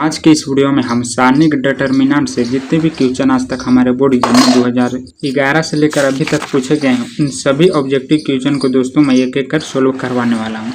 आज के इस वीडियो में हम सारणिक डिटर्मिनेंट से जितने भी क्वेश्चन आज तक हमारे बोर्ड एग्जाम में 2011 से लेकर अभी तक पूछे गए हैं, इन सभी ऑब्जेक्टिव क्वेश्चन को दोस्तों मैं एक एक कर सोल्व करवाने वाला हूं।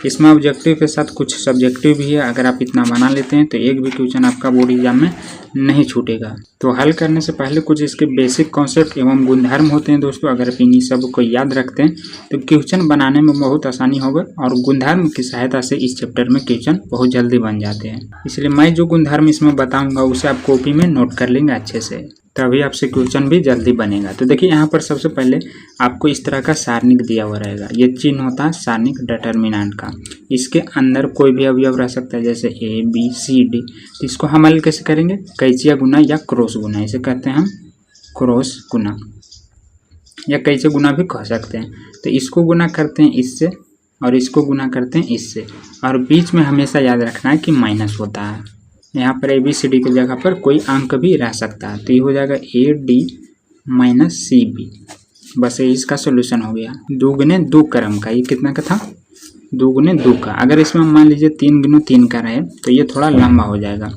इसमें ऑब्जेक्टिव के साथ कुछ सब्जेक्टिव भी है। अगर आप इतना बना लेते हैं तो एक भी क्वेश्चन आपका बोर्ड एग्जाम में नहीं छूटेगा। तो हल करने से पहले कुछ इसके बेसिक कॉन्सेप्ट एवं गुणधर्म होते हैं दोस्तों। अगर आप इन्हीं सब को याद रखते हैं तो क्वेश्चन बनाने में बहुत आसानी होगा और गुणधर्म की सहायता से इस चैप्टर में क्वेश्चन बहुत जल्दी बन जाते हैं। इसलिए मैं जो गुणधर्म इसमें बताऊंगा उसे आप कॉपी में नोट कर लेंगे अच्छे से, तभी आपसे क्वेश्चन भी जल्दी बनेगा। तो देखिए यहाँ पर सबसे पहले आपको इस तरह का सारणिक दिया हुआ रहेगा। ये चिन्ह होता है सारणिक डिटर्मिनेंट का। इसके अंदर कोई भी अवयव रह सकता है, जैसे ए बी सी डी। तो इसको हम हल कैसे करेंगे? कैचिया गुना या क्रॉस गुना, इसे कहते हैं हम क्रॉस गुना या कैचे गुना भी कह सकते हैं। तो इसको गुना करते हैं इससे और इसको गुना करते हैं इससे, और बीच में हमेशा याद रखना है कि माइनस होता है। यहाँ पर ए बी सी डी की जगह पर कोई अंक भी रह सकता है, तो ये हो जाएगा A D minus C B. बस ये इसका सोल्यूशन हो गया। 2 गुने 2 क्रम का, ये कितना का था? 2 गुने 2 का। अगर इसमें मान लीजिए 3 गुने 3 का रहे तो ये थोड़ा लंबा हो जाएगा।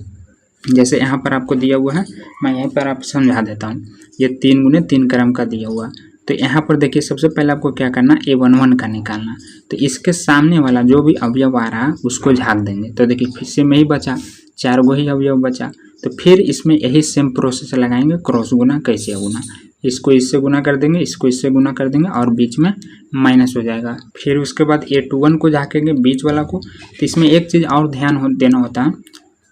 जैसे यहाँ पर आपको दिया हुआ है, मैं यहीं पर आप समझा देता हूँ। ये 3 गुने 3 क्रम का दिया हुआ, तो यहाँ पर देखिए सबसे पहले आपको क्या करना, A11 का निकालना। तो इसके सामने वाला जो भी अवयव आ रहा है उसको झाँक देंगे। तो देखिए फिर से में ही बचा, 4 गो ही अवयव बचा। तो फिर इसमें यही सेम प्रोसेस लगाएंगे, क्रॉस गुना कैचिया गुना। इसको इससे गुना कर देंगे, इसको इससे गुना कर देंगे और बीच में माइनस हो जाएगा। फिर उसके बाद A21 को झाँकेंगे बीच वाला को। तो इसमें एक चीज़ और ध्यान देना होता है,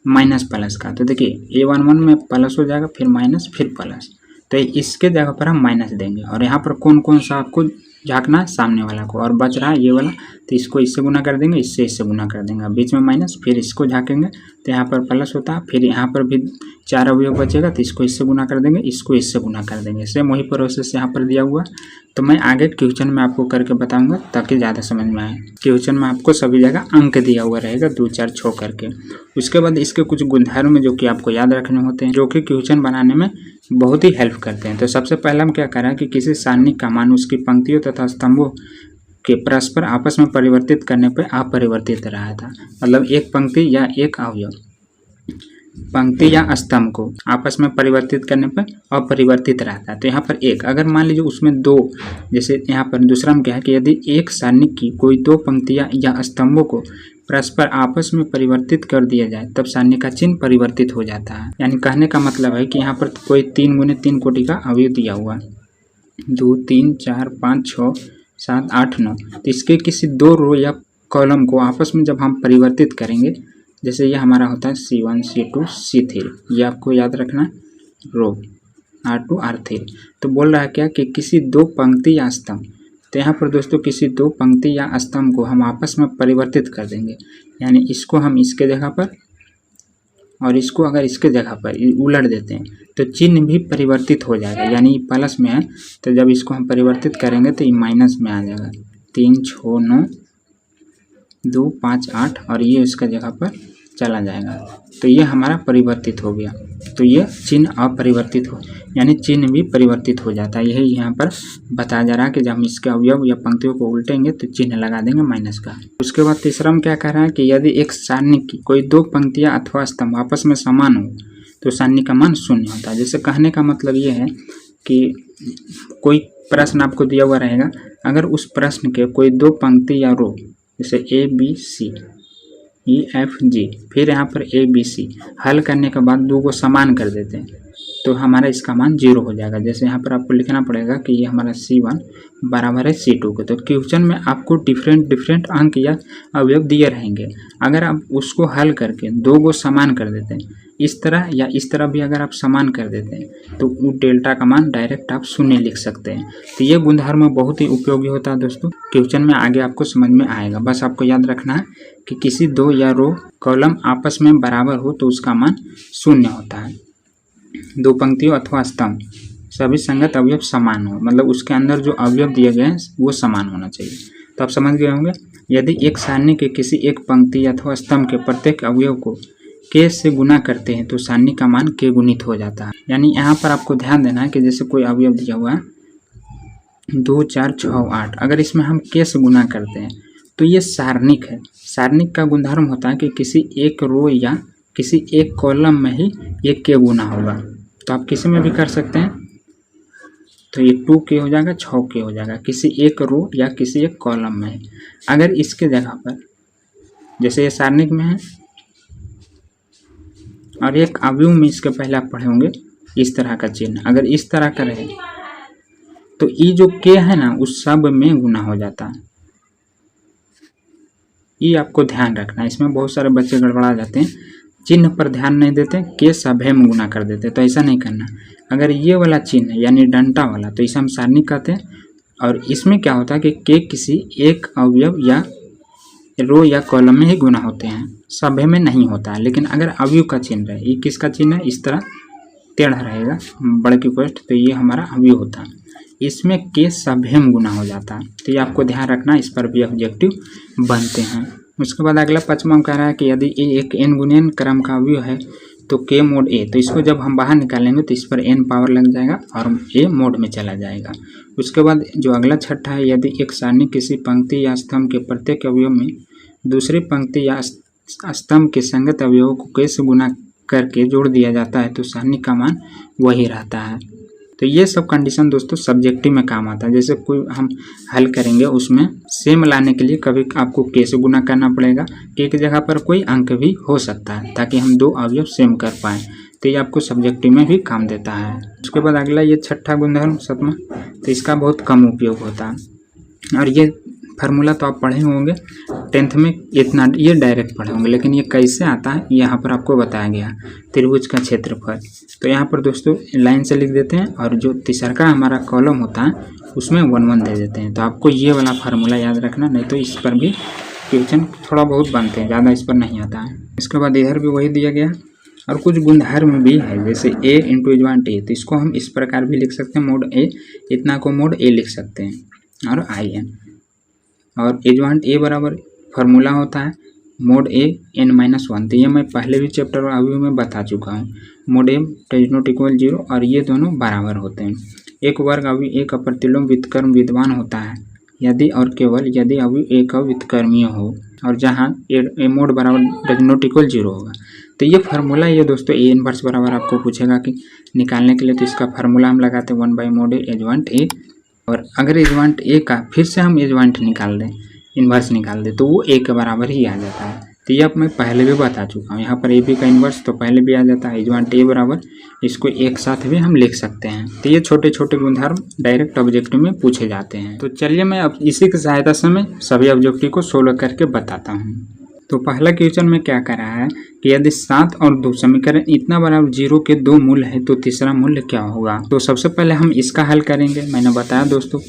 माइनस प्लस का। तो देखिए A11 में प्लस हो जाएगा, फिर माइनस, फिर प्लस। तो इसके जगह पर हम माइनस देंगे। और यहाँ पर कौन कौन सा आपको झाँकना, सामने वाला को। और बच रहा है ये वाला, तो इसको इससे गुना कर देंगे, इससे इससे गुना कर देंगे, बीच में माइनस, फिर इसको झाँकेंगे तो यहाँ पर प्लस होता है। फिर यहाँ पर भी 4 अवयव बचेगा, तो इसको इससे गुना कर देंगे, इसको इससे गुना कर देंगे। सेम वही प्रोसेस यहाँ पर दिया हुआ। तो मैं आगे क्वेश्चन में आपको करके बताऊंगा ताकि ज़्यादा समझ में आए। क्वेश्चन में आपको सभी जगह अंक दिया हुआ रहेगा 2 4 6 करके। उसके बाद इसके कुछ गुणधर्म जो कि आपको याद रखने होते हैं, जो कि क्वेश्चन बनाने में बहुत ही हेल्प करते हैं। तो सबसे पहले हम क्या करें कि किसी सारणी का मान उसकी पंक्तियों तथा स्तंभों के परस्पर आपस में परिवर्तित करने पर अपरिवर्तित रहा था। मतलब एक पंक्ति या एक अवयव, पंक्ति या स्तंभ को आपस में परिवर्तित करने पर अपरिवर्तित रहता है। तो यहाँ पर एक, अगर मान लीजिए उसमें 2, जैसे यहाँ पर दूसरा में क्या है कि यदि एक सारणी की कोई 2 पंक्तियाँ या स्तंभों को परस्पर आपस में परिवर्तित कर दिया जाए तब सारणी का चिन्ह परिवर्तित हो जाता है। यानी कहने का मतलब है कि यहाँ पर कोई 3 गुने 3 कोटि का अवयव दिया हुआ, 2 3 4 5 6 7 8 9। तो इसके किसी 2 रो या कॉलम को आपस में जब हम परिवर्तित करेंगे, जैसे ये हमारा होता है C1 C2 C3, ये आपको याद रखना, रो R2 R3। तो बोल रहा है क्या कि किसी 2 पंक्ति या स्तंभ। तो यहाँ पर दोस्तों किसी 2 पंक्ति या स्तंभ को हम आपस में परिवर्तित कर देंगे। यानी इसको हम इसके जगह पर और इसको अगर इसके जगह पर उलट देते हैं तो चिन्ह भी परिवर्तित हो जाएगा। यानी प्लस में है तो जब इसको हम परिवर्तित करेंगे तो ये माइनस में आ जाएगा। 3 6 9 2 5 8 और ये इसका जगह पर चला जाएगा। तो ये हमारा परिवर्तित हो गया। तो ये चिन्ह अपरिवर्तित हो, यानी चिन्ह भी परिवर्तित हो जाता है। यही यहाँ पर बताया जा रहा है कि जब हम इसके अवयव या पंक्तियों को उल्टेंगे तो चिन्ह लगा देंगे माइनस का। उसके बाद तीसरा में क्या कह रहा है कि यदि एक सारणी की कोई 2 पंक्तियाँ अथवा स्तंभ आपस में समान हो तो सारणी का मान 0 होता है। जैसे कहने का मतलब ये है कि कोई प्रश्न आपको दिया हुआ रहेगा, अगर उस प्रश्न के कोई 2 पंक्ति या रो, जैसे A B C E F G, फिर यहाँ पर A B C हल करने के बाद 2 को समान कर देते हैं तो हमारा इसका मान 0 हो जाएगा। जैसे यहाँ पर आपको लिखना पड़ेगा कि ये हमारा C1 बराबर है C2 के। तो क्वेश्चन में आपको डिफरेंट अंक या अवयव दिए रहेंगे। अगर आप उसको हल करके 2 को समान कर देते हैं, इस तरह या इस तरह भी अगर आप समान कर देते हैं तो डेल्टा का मान डायरेक्ट आप 0 लिख सकते हैं। तो ये गुणधर्म बहुत ही उपयोगी होता है दोस्तों। क्वेश्चन में आगे आपको समझ में आएगा। बस आपको याद रखना है कि किसी 2 या रो कॉलम आपस में बराबर हो तो उसका मान 0 होता है। 2 पंक्तियों अथवा स्तंभ सभी संगत अवयव समान हो, मतलब उसके अंदर जो अवयव दिए गए हैं वो समान होना चाहिए। तो आप समझ गए होंगे। यदि एक सारणी के किसी एक पंक्ति अथवा स्तंभ के प्रत्येक अवयव को k से गुना करते हैं तो सारणी का मान k गुणित हो जाता है। यानी यहाँ पर आपको ध्यान देना है कि जैसे कोई अवयव दिया हुआ है 2 4 6 8, अगर इसमें हम k से गुना करते हैं तो ये सारणिक है। सारणिक का गुणधर्म होता है कि किसी एक रो या किसी एक कॉलम में ही ये k गुना होगा। तो आप किसी में भी कर सकते हैं, तो ये 2k हो जाएगा, 6k हो जाएगा किसी एक रो या किसी एक कॉलम में। अगर इसके जगह पर जैसे ये सारणिक में है और एक अवयव में इसके पहले आप पढ़े होंगे इस तरह का चिन्ह, अगर इस तरह का रहे तो ये जो k है ना उस सब में गुना हो जाता है। ये आपको ध्यान रखना है, इसमें बहुत सारे बच्चे गड़बड़ा जाते हैं, चिन्ह पर ध्यान नहीं देते, के सभे में गुना कर देते, तो ऐसा नहीं करना। अगर ये वाला चिन्ह यानी डंटा वाला तो इसे हम सारणिक कहते हैं, और इसमें क्या होता है कि के किसी एक अवयव या रो या कॉलम में ही गुना होते हैं, सभे में नहीं होता है। लेकिन अगर अवयव का चिन्ह है, ये किसका चिन्ह है, इस तरह टेढ़ा रहेगा बड़े की पोस्ट, तो ये हमारा अवयव होता है, इसमें के सभे में गुना हो जाता है। तो ये आपको ध्यान रखना, इस पर भी ऑब्जेक्टिव बनते हैं। उसके बाद अगला 5वां कह रहा है कि यदि ए एक n गुणन क्रम का अवयव है तो k मोड a, तो इसको जब हम बाहर निकालेंगे तो इस पर n पावर लग जाएगा और a मोड में चला जाएगा। उसके बाद जो अगला छठा है, यदि एक सारणी किसी पंक्ति या स्तंभ के प्रत्येक अवयव में दूसरी पंक्ति या स्तंभ के संगत अवयवों को k से गुना करके जोड़ दिया जाता है तो सारणी का मान वही रहता है। तो ये सब कंडीशन दोस्तों सब्जेक्टिव में काम आता है। जैसे कोई हम हल करेंगे उसमें सेम लाने के लिए कभी आपको के से गुना करना पड़ेगा, के की जगह पर कोई अंक भी हो सकता है ताकि हम दो अवयव सेम कर पाएँ, तो ये आपको सब्जेक्टिव में भी काम देता है। उसके बाद अगला ये छठा गुणधर्म 7वां, तो इसका बहुत कम उपयोग होता है और ये फार्मूला तो आप पढ़े होंगे 10th में, इतना ये डायरेक्ट पढ़े होंगे, लेकिन ये कैसे आता है यहाँ पर आपको बताया गया, त्रिभुज का क्षेत्रफल। तो यहाँ पर दोस्तों लाइन से लिख देते हैं और जो तीसरा का हमारा कॉलम होता है उसमें 1 1 दे देते हैं। तो आपको ये वाला फार्मूला याद रखना, नहीं तो इस पर भी क्वेश्चन थोड़ा बहुत बनते हैं, ज़्यादा इस पर नहीं आता है। इसके बाद इधर भी वही दिया गया और कुछ गुणधर्म भी है, जैसे a इंटू एजवांट a, तो इसको हम इस प्रकार भी लिख सकते हैं, मोड a, इतना को मोड a लिख सकते हैं और in, और एजवांट a बराबर फार्मूला होता है मोड a n-1। तो ये मैं पहले भी चैप्टर अभी में बता चुका हूँ, mode a does not equal 0 और ये दोनों बराबर होते हैं। एक वर्ग अवयव एक अप्रतिलोम व्युत्क्रम विद्यमान होता है यदि और केवल यदि अवयव एक व्युत्क्रमीय हो और जहाँ ए मोड बराबर डज नॉट इक्वल 0 होगा। तो ये फार्मूला ये दोस्तों ए इनवर्स बराबर आपको पूछेगा कि निकालने के लिए, तो इसका फार्मूला हम लगाते हैं 1 मोड a एजवांट a, और अगर एजवांट a का फिर से हम एजवांट निकाल दें, इन्वर्स निकाल दें, तो वो a के बराबर ही आ जाता है। तो ये अब मैं पहले भी बता चुका हूँ, यहाँ पर ए बी का इन्वर्स तो पहले भी आ जाता है, एजवांट a बराबर, इसको एक साथ भी हम लिख सकते हैं। तो ये छोटे छोटे गुणधर्म डायरेक्ट ऑब्जेक्टिव में पूछे जाते हैं। तो चलिए मैं अब इसी की सहायता से मैं सभी ऑब्जेक्टिव को सोल्व करके बताता हूँ। तो पहला क्वेश्चन में क्या कर रहा है कि यदि 7 और 2 समीकरण इतना बराबर 0 के 2 मूल है तो तीसरा मूल्य क्या होगा। तो सबसे पहले हम इसका हल करेंगे। मैंने बताया दोस्तों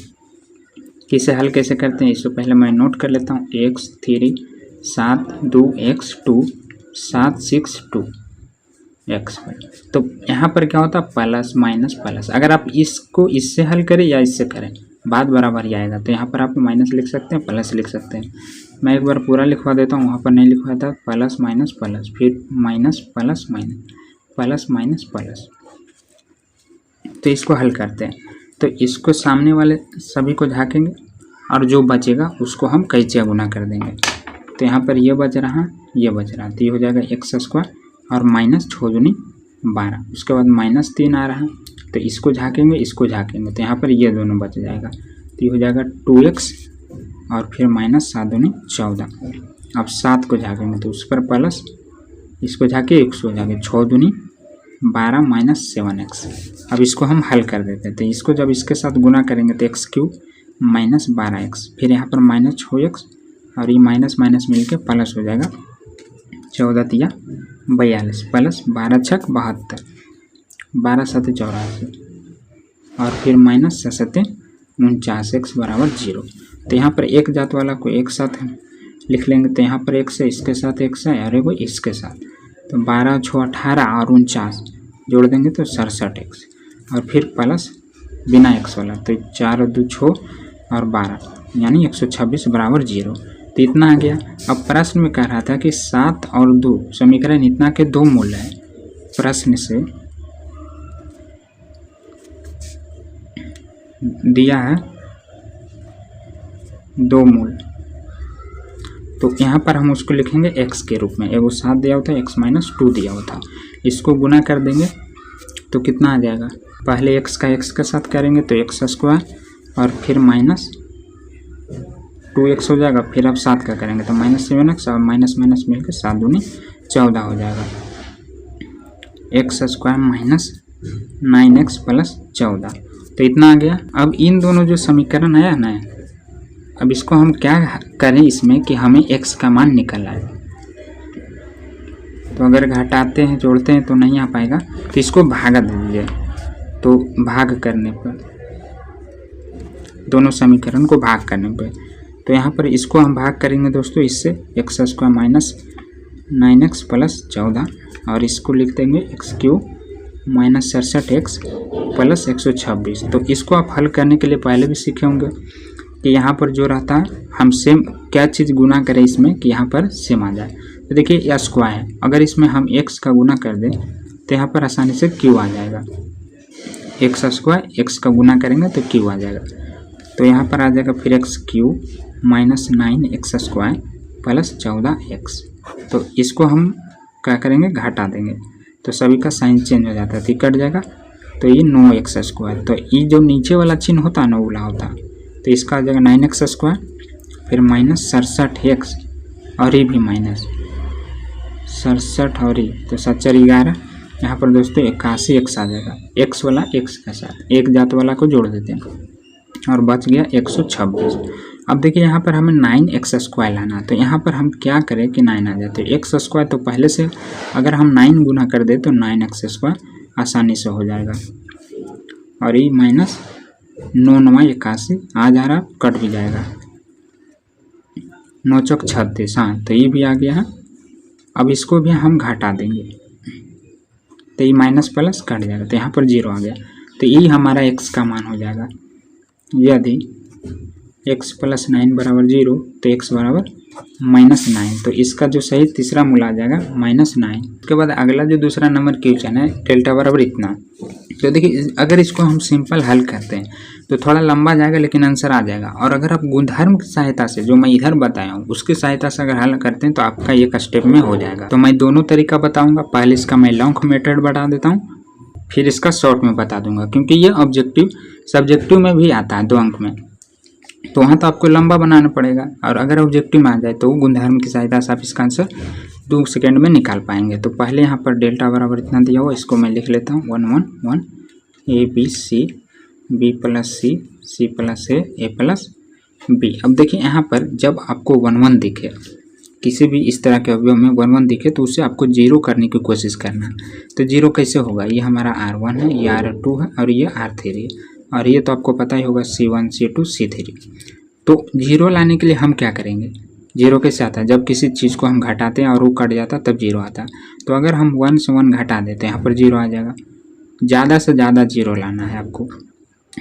कि इसे हल कैसे करते हैं, इससे पहले मैं नोट कर लेता हूँ। x3 7 2 x2 7 6 2 x। तो यहाँ पर क्या होता है प्लस माइनस प्लस, अगर आप इसको इससे हल करें या इससे करें बात बराबर ही आएगा। तो यहाँ पर आप माइनस लिख सकते हैं, प्लस लिख सकते हैं। मैं एक बार पूरा लिखवा देता हूँ, वहाँ पर नहीं लिखवाया था, प्लस माइनस प्लस, फिर minus plus minus plus minus plus. तो इसको हल करते हैं, तो इसको सामने वाले सभी को झाँकेंगे और जो बचेगा उसको हम कैंचिया गुना कर देंगे। तो यहाँ पर ये बच रहा, ये बच रहा, तो ये हो जाएगा x² और माइनस 6 दूनी 12। उसके बाद -3 आ रहा, तो इसको झाँकेंगे इसको झाँकेंगे, तो यहाँ पर ये दोनों बच जाएगा, तो ये हो जाएगा 2x और फिर -7 दूनी 14। अब 7 को झाँकेंगे तो उस पर प्लस, इसको झाँके x हो जाएगा 6 दूनी 12 -7x। अब इसको हम हल कर देते हैं, तो इसको जब इसके साथ गुना करेंगे तो x³ -12x, फिर यहाँ पर -6x और ये माइनस माइनस मिलके प्लस हो जाएगा 14 तिया 42 प्लस 12 छक 72 12 7 84 और फिर माइनस 7 49x बराबर 0। तो यहाँ पर एक जात वाला को एक साथ लिख लेंगे, तो यहाँ पर एक से इसके साथ एक से और एक इसके साथ, तो 12 6 18 और 49 जोड़ देंगे तो 67x और फिर प्लस बिना x वाला, तो 4 2 6 और 12 यानी 126 बराबर 0। तो इतना आ गया। अब प्रश्न में कह रहा था कि 7 और 2 समीकरण इतना के 2 मूल है। प्रश्न से दिया है 2 मूल, तो यहाँ पर हम उसको लिखेंगे x के रूप में। एगो 7 दिया हुआ था, x माइनस 2 दिया हुआ था, इसको गुना कर देंगे तो कितना आ जाएगा। पहले x का x के साथ करेंगे तो x स्क्वायर और फिर माइनस 2x हो जाएगा, फिर अब 7 का करेंगे तो -7x और माइनस माइनस मिलकर 7 दूनी 14 हो जाएगा। x square minus 9x plus 14, तो इतना आ गया। अब इन दोनों जो समीकरण आया ना, अब इसको हम क्या करें इसमें कि हमें x का मान निकल आए। तो अगर घटाते हैं जोड़ते हैं तो नहीं आ पाएगा, तो इसको भागा दे दीजिए। तो भाग करने पर, दोनों समीकरण को भाग करने पर, तो यहाँ पर इसको हम भाग करेंगे दोस्तों इससे, x square minus 9x plus 14 और इसको लिख देंगे x cube minus 67x plus 126। तो इसको आप हल करने के लिए पहले भी सीखे होंगे कि यहाँ पर जो रहता है हम सेम क्या चीज़ गुना करें इसमें कि यहाँ पर सेम आ जाए। तो देखिए यह स्क्वायर है, अगर इसमें हम x का गुना कर दें तो यहाँ पर आसानी से q आ जाएगा। एक्स स्क्वायर x का गुना करेंगे तो q आ जाएगा। तो यहाँ पर आ जाएगा फिर x cube minus 9x square plus 14x। तो इसको हम क्या करेंगे, घटा देंगे, तो सभी का साइन चेंज हो जाता है, तो कट जाएगा। तो ये 9x स्क्वायर, तो ये जो नीचे वाला चिन्ह होता है ना उला होता है, तो इसका आ जाएगा 9x स्क्वायर, फिर माइनस 67x और ये भी माइनस 67 और ये, तो 7 4 11। यहाँ पर दोस्तों 81x आ जाएगा, x वाला x के साथ एक जात वाला को जोड़ देते हैं और बच गया 126। अब देखिए यहाँ पर हमें 9x स्क्वायर लाना, तो यहाँ पर हम क्या करें कि 9 आ जाते हैं। x स्क्वायर तो पहले से अगर हम 9 गुना कर दे तो 9x स्क्वायर आसानी से हो जाएगा। और ये माइनस 9 9 81 आ जा रहा, कट भी जाएगा, 9 चौक 36। हाँ, तो ये भी आ गया है। अब इसको भी हम घटा देंगे तो ये माइनस प्लस कट जाएगा, तो यहाँ पर 0 आ गया। तो ये हमारा x का मान हो जाएगा। यदि x प्लस 9 बराबर 0 तो x बराबर -9, तो इसका जो सही तीसरा मूल आ जाएगा -9। उसके बाद अगला जो दूसरा नंबर क्वेश्चन है डेल्टा बराबर इतना। तो देखिए अगर इसको हम सिंपल हल करते हैं तो थोड़ा लंबा जाएगा लेकिन आंसर आ जाएगा। और अगर आप गुणधर्म की सहायता से जो मैं इधर बताया हूँ उसकी सहायता से अगर हल करते हैं तो आपका एक स्टेप में हो जाएगा। तो मैं दोनों तरीका बताऊँगा, पहले इसका मैं लॉन्ग मेथड बता देता हूँ, फिर इसका शॉर्ट में बता दूंगा, क्योंकि ये ऑब्जेक्टिव सब्जेक्टिव में भी आता है 2 अंक में, तो वहाँ तो आपको लंबा बनाना पड़ेगा। और अगर ऑब्जेक्टिव में आ जाए तो गुणधर्म की सहायता से आप इसका आंसर 2 सेकेंड में निकाल पाएंगे। तो पहले यहाँ पर डेल्टा बराबर इतना दिया हुआ, इसको मैं लिख लेता हूँ 1 1 1 a b c b plus c plus a plus b. अब देखिए यहाँ पर जब आपको 1 1 दिखे, किसी भी इस तरह के अवयव में 1 1 दिखे तो उसे आपको 0 करने की कोशिश करना। तो 0 कैसे होगा, ये हमारा R1 है, ये R2 है और ये R3 है, और ये तो आपको पता ही होगा C1 C2 C3। तो 0 लाने के लिए हम क्या करेंगे, 0 कैसे आता है, जब किसी चीज़ को हम घटाते हैं और वो कट जाता है तब 0 आता है। तो अगर हम 1 से 1 घटा देते हैं यहाँ पर 0 आ जाएगा। ज़्यादा से ज़्यादा 0 लाना है आपको।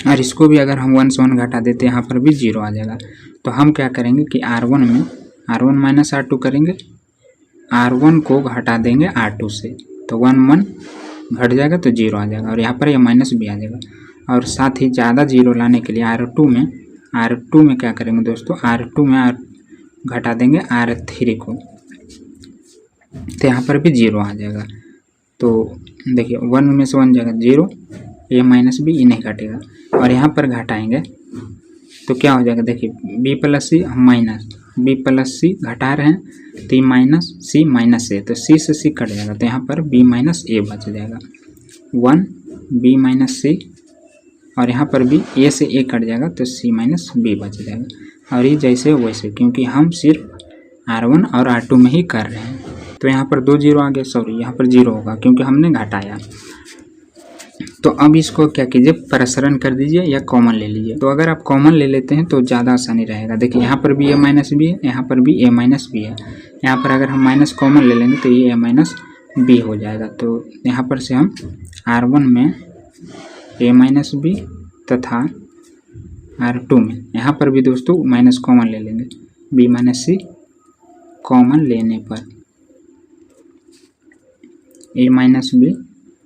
और इसको भी अगर हम 1 से 1 घटा देते हैं यहाँ पर भी 0 आ जाएगा। तो हम क्या करेंगे कि R1 में R1 माइनस R2 करेंगे, R1 को घटा देंगे R2 से, तो 1 1 घट जाएगा तो 0 आ जाएगा, और यहाँ पर यह माइनस भी आ जाएगा। और साथ ही ज़्यादा 0 लाने के लिए R2 में क्या करेंगे दोस्तों, R2 में घटा देंगे R3 को, तो यहाँ पर भी 0 आ जाएगा। तो देखिए 1 में से 1 जाएगा 0, ये माइनस भी ये नहीं घटेगा। और यहाँ पर घटाएंगे तो क्या हो जाएगा, देखिए b प्लस सी माइनस b प्लस सी घटा रहे हैं तो माइनस सी माइनस ए, तो c से c कट जाएगा, तो यहाँ पर b माइनस ए बच जाएगा। 1 b माइनस सी, और यहाँ पर भी a से a कट जाएगा तो c माइनस b बच जाएगा। और ये जैसे वैसे, क्योंकि हम सिर्फ R1 और R2 में ही कर रहे हैं, तो यहाँ पर 2 0 आ गया, सॉरी यहाँ पर 0 होगा क्योंकि हमने घटाया। तो अब इसको क्या कीजिए, प्रसरण कर दीजिए या कॉमन ले लीजिए। तो अगर आप कॉमन ले लेते हैं तो ज़्यादा आसानी रहेगा। देखिए यहाँ पर भी a माइनस बी है, यहाँ पर भी a माइनस बी है, यहाँ पर अगर हम माइनस कॉमन ले लेंगे तो ये a माइनस बी हो जाएगा। तो यहाँ पर से हम R1 में a माइनस बी तथा R2 में यहाँ पर भी दोस्तों माइनस कॉमन ले लेंगे, b माइनस सी कॉमन लेने पर a minus B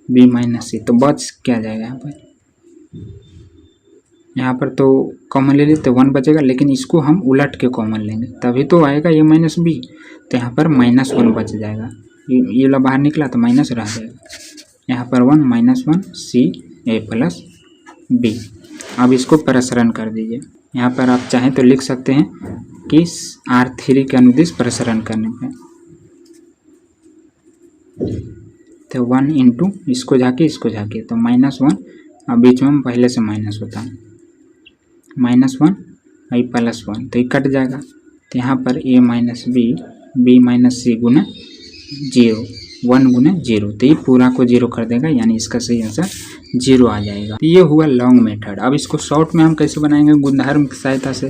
b minus C, तो बच क्या जाएगा, यहाँ पर तो कॉमन ले लेते 1 बचेगा, लेकिन इसको हम उलट के कॉमन लेंगे तभी तो आएगा a माइनस बी। तो यहाँ पर -1 बच जाएगा, ये वाला बाहर निकला तो माइनस रह जाएगा। यहाँ पर 1 -1 c a प्लस b। अब इसको प्रसरण कर दीजिए। यहाँ पर आप चाहें तो लिख सकते हैं कि R3 के अनुदिश प्रसरण करने पे तो 1 इंटू इसको जाके तो -1, अब बीच में पहले से माइनस होता है -1 आई +1 तो ये कट जाएगा। तो यहाँ पर a minus b minus c गुना 0, 1 गुना 0, तो ये पूरा को 0 कर देगा, यानी इसका सही आंसर 0 आ जाएगा। तो ये हुआ लॉन्ग मेथड। अब इसको शॉर्ट में हम कैसे बनाएंगे गुणधर्म की सहायता से।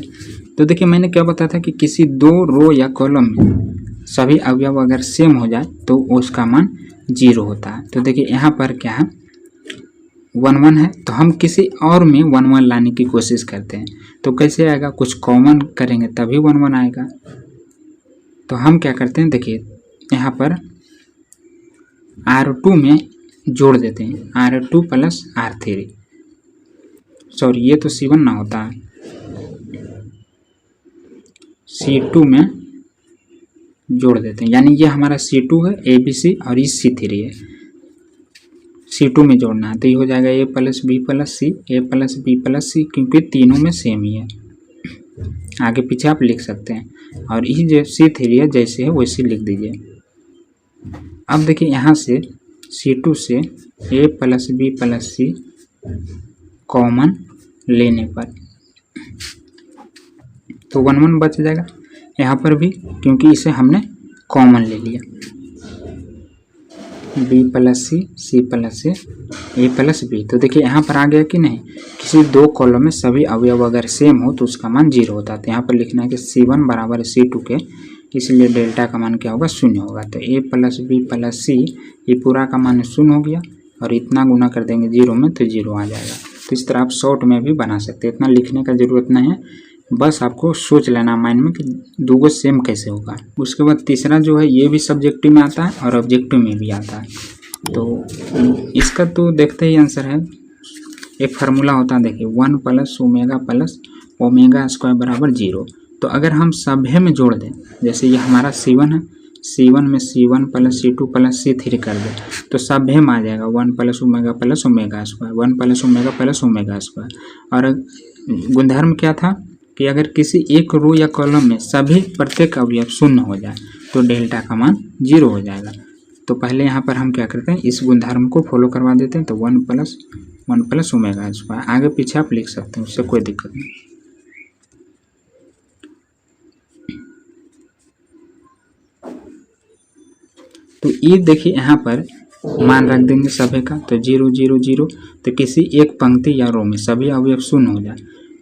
तो देखिए मैंने क्या बताया था कि किसी 2 रो या कॉलम में सभी अवयव अगर सेम हो जाए तो उसका मान 0 होता है। तो देखिए यहाँ पर क्या है 1 1 है, तो हम किसी और में 1 1 लाने की कोशिश करते हैं। तो कैसे आएगा, कुछ कॉमन करेंगे तभी 1 1 आएगा। तो हम क्या करते हैं, देखिए यहाँ पर R2 में जोड़ देते हैं R2 प्लस R3, सॉरी ये तो C1 ना होता है, C2 में जोड़ देते हैं, यानी ये हमारा C2 है, ABC और ये C3 है, C2 में जोड़ना है। तो ये हो जाएगा A plus B plus C, A plus B plus C, क्योंकि तीनों में सेम ही है, आगे पीछे आप लिख सकते हैं। और ये जो C3 है जैसे है वैसे लिख दीजिए। अब देखिए यहाँ से C2 से A plus B plus C common लेने पर तो 1 1 बच जाएगा यहाँ पर भी, क्योंकि इसे हमने कॉमन ले लिया। B plus C plus A plus B, तो देखिए यहाँ पर आ गया कि नहीं, किसी 2 कॉलम में सभी अवयव अगर सेम हो तो उसका मान 0 होता है। तो यहाँ पर लिखना है कि C1 बराबर C2 के, इसलिए डेल्टा का मान क्या होगा, 0 होगा। तो A plus B plus C ये पूरा का मान 0 हो गया, और इतना गुना कर देंगे 0 में तो 0 आ जाएगा। तो इस तरह आप शॉर्ट में भी बना सकते हैं, इतना लिखने का ज़रूरत नहीं है, बस आपको सोच लेना माइंड में कि 2 को सेम कैसे होगा। उसके बाद तीसरा जो है ये भी सब्जेक्टिव में आता है और ऑब्जेक्टिव में भी आता है। तो इसका तो देखते ही आंसर है, एक फार्मूला होता है देखिए 1 प्लस ओमेगा स्क्वायर बराबर 0। तो अगर हम सभी में जोड़ दें, जैसे ये हमारा C1 है, C1 में C1 plus C2 plus C3 कर दें तो सभी में आ जाएगा 1 plus omega square, 1 plus omega square. और गुणधर्म क्या था कि अगर किसी एक रो या कॉलम में सभी प्रत्येक अवयव 0 हो जाए तो डेल्टा का मान 0 हो जाएगा। तो पहले यहाँ पर हम क्या करते हैं, इस गुणधर्म को फॉलो करवा देते हैं। तो 1 प्लस ओमेगा स्क्वायर, आगे पीछे आप लिख सकते हैं, उससे कोई दिक्कत नहीं। तो ये देखिए यहाँ पर मान रख देंगे सभी का, तो 0 0 0। तो किसी एक पंक्ति या रो में सभी अवयव 0 हो जाए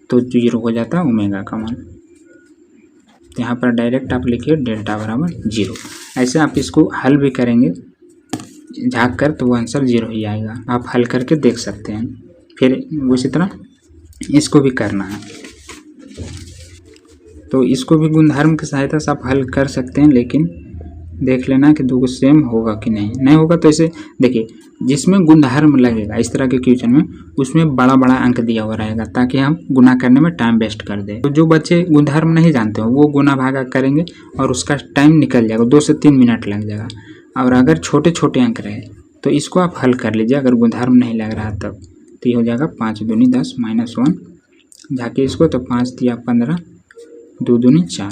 तो 0 हो जाता है ओमेगा का मान। तो यहाँ पर डायरेक्ट आप लिखिए डेल्टा बराबर 0। ऐसे आप इसको हल भी करेंगे झाँक कर तो वो आंसर 0 ही आएगा, आप हल करके देख सकते हैं। फिर उसी तरह इसको भी करना है, तो इसको भी गुणधर्म की सहायता से आप हल कर सकते हैं, लेकिन देख लेना कि 2 सेम होगा कि नहीं होगा। तो ऐसे देखिए जिसमें गुणधर्म लगेगा इस तरह के क्वेश्चन में, उसमें बड़ा बड़ा अंक दिया हुआ रहेगा ताकि हम गुना करने में टाइम वेस्ट कर दें। तो जो बच्चे गुणधर्म नहीं जानते हो वो गुना भागा करेंगे और उसका टाइम निकल जाएगा, 2 से 3 मिनट लग जाएगा। और अगर छोटे छोटे अंक रहे तो इसको आप हल कर लीजिए, अगर गुणधर्म नहीं लग रहा तब। तो ये हो जाएगा 5 दूनी 10 -1, जाके इसको तो 5 दिया 15, 2 दूनी 4,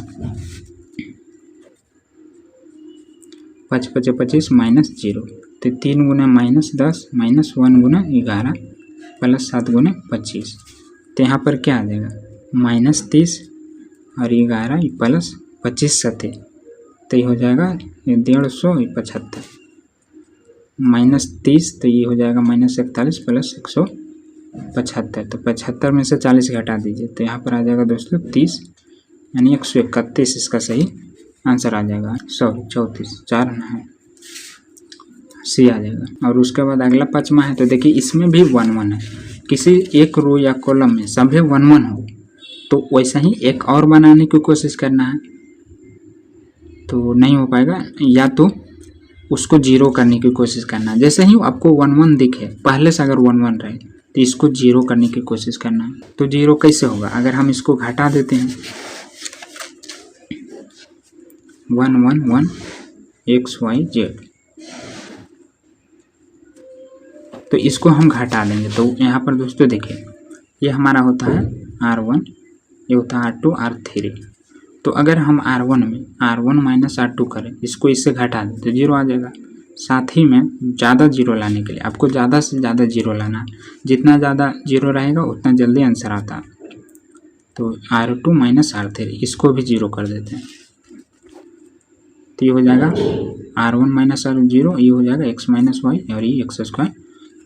5 5 25 -0, तो 3 गुना -10 -1 गुना 11 प्लस 7 गुना 25। तो यहाँ पर क्या आ जाएगा -30 और 11 प्लस 25 7, तो ये हो जाएगा 150 -30, तो ये हो जाएगा -41 प्लस 175। तो 75 में से 40 घटा दीजिए, तो यहाँ पर आ जाएगा दोस्तों 30, यानी 131 इसका सही आंसर आ जाएगा। 34 4 है, सी आ जाएगा। और उसके बाद अगला 5वां है, तो देखिए इसमें भी 1 1 है। किसी एक रो या कॉलम में सभी 1 1 हो तो वैसा ही एक और बनाने की कोशिश करना है, तो नहीं हो पाएगा, या तो उसको 0 करने की कोशिश करना है। जैसे ही आपको 1 1 दिखे, पहले से अगर 1 1 रहे तो इसको 0 करने की कोशिश करना है। तो 0 कैसे होगा, अगर हम इसको घटा देते हैं 1 1 1 x y z, तो इसको हम घटा देंगे। तो यहाँ पर दोस्तों देखिए ये हमारा होता है R1, ये होता है R2 R3। तो अगर हम R1 में R1 माइनस R2 करें, इसको इससे घटा दें तो 0 आ जाएगा। साथ ही में ज़्यादा 0 लाने के लिए आपको ज़्यादा से ज़्यादा 0 लाना है, जितना ज़्यादा 0 रहेगा उतना जल्दी आंसर आता है। तो R2 माइनस R3 इसको भी 0 कर देते हैं, तो ये हो जाएगा R1 माइनस R 0, ये हो जाएगा x माइनस वाई और ये x square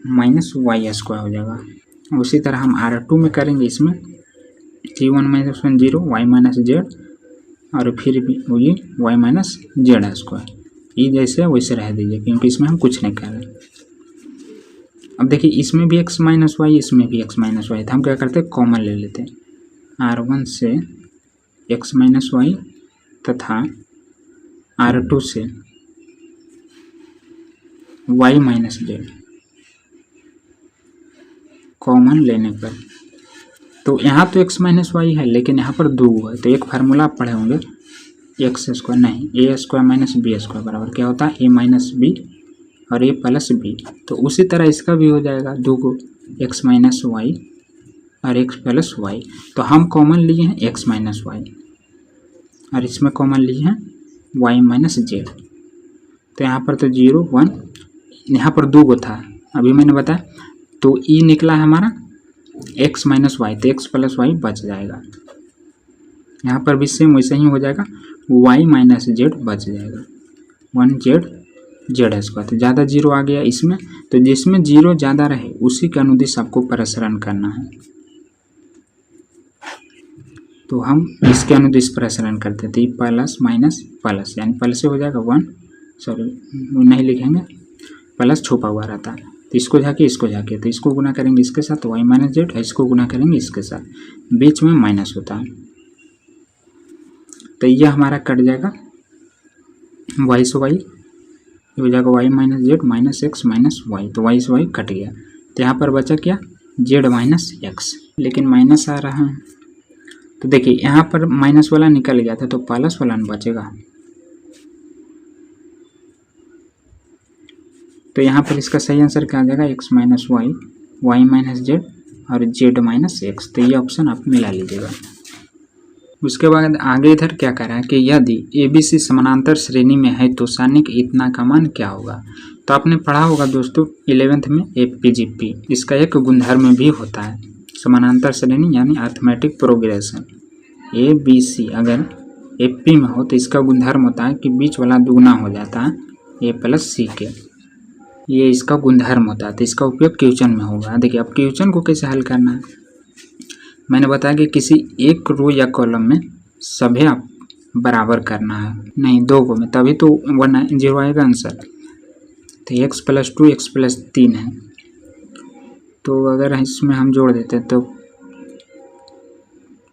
minus y square हो जाएगा। उसी तरह हम R2 में करेंगे, इसमें G1 minus 1 0 y minus z और फिर भी वही y माइनस जेड स्क्वायर, ये जैसे वैसे रह दीजिए क्योंकि इसमें हम कुछ नहीं कर रहे। अब देखिए इसमें भी x माइनस वाई, इसमें भी x माइनस वाई, तो हम क्या करते हैं कॉमन ले लेते हैं। R1 से x माइनस वाई तथा R2 से y माइनस जेड कॉमन लेने पर, तो यहाँ तो x माइनस वाई है लेकिन यहाँ पर 2 है, तो एक फार्मूला आप पढ़े होंगे एक्स स्क्वायर नहीं ए स्क्वायर माइनस बी स्क्वायर बराबर क्या होता है ए माइनस बी और ए प्लस बी। तो उसी तरह इसका भी हो जाएगा 2 को एक्स माइनस वाई और एक्स प्लस वाई। तो हम कॉमन लिए हैं एक्स माइनस वाई और इसमें कॉमन लिए हैं वाई माइनस जेड। तो यहाँ पर तो 0 1, यहाँ पर 2 को था अभी मैंने बताया, तो ई निकला है हमारा एक्स माइनस वाई, तो एक्स प्लस वाई बच जाएगा। यहाँ पर भी सेम वैसे ही हो जाएगा, वाई माइनस जेड बच जाएगा 1 जेड जेड स्क्वायर। तो ज़्यादा 0 आ गया इसमें, तो जिसमें 0 ज़्यादा रहे उसी के अनुदिश आपको प्रसरण करना है। तो हम इसके अनुदिश प्रसरण करते थे प्लस माइनस प्लस, यानी प्लस से हो जाएगा 1, सॉरी नहीं लिखेंगे प्लस छुपा हुआ रहता है, तो इसको जाके इसको जाके, तो इसको गुना करेंगे इसके साथ वाई माइनस जेड, इसको गुना करेंगे इसके साथ, बीच में माइनस होता है, तो यह हमारा कट जाएगा वाई से वाई, ये हो जाएगा y minus z minus x minus y, तो वाई से वाई कट गया। तो यहाँ पर बचा क्या जेड माइनस एक्स, लेकिन माइनस आ रहा है, तो देखिए यहाँ पर माइनस वाला निकल गया था तो प्लस वाला बचेगा। तो यहाँ पर इसका सही आंसर क्या आ जाएगा x minus y, y minus z और जेड माइनस एक्स। तो ये ऑप्शन आप मिला लीजिएगा। उसके बाद आगे इधर क्या कह रहा है कि यदि ABC समानांतर श्रेणी में है तो सारणिक इतना का मान क्या होगा। तो आपने पढ़ा होगा दोस्तों 11th में FPGP, इसका एक गुणधर्म भी होता है समानांतर श्रेणी यानी अर्थमेटिक प्रोग्रेशन। ABC अगर FP में हो तो इसका गुणधर्म होता है कि बीच वाला दुगना हो जाता है A प्लस C के, ये इसका गुणधर्म होता है। तो इसका उपयोग क्वेश्चन में होगा। देखिए अब क्वेश्चन को कैसे हल करना है, मैंने बताया कि किसी एक रो या कॉलम में सभी आप बराबर करना है, नहीं 2 को में, तभी तो 1 0 आएगा आंसर। तो x प्लस 2 x प्लस 3 है, तो अगर इसमें हम जोड़ देते तो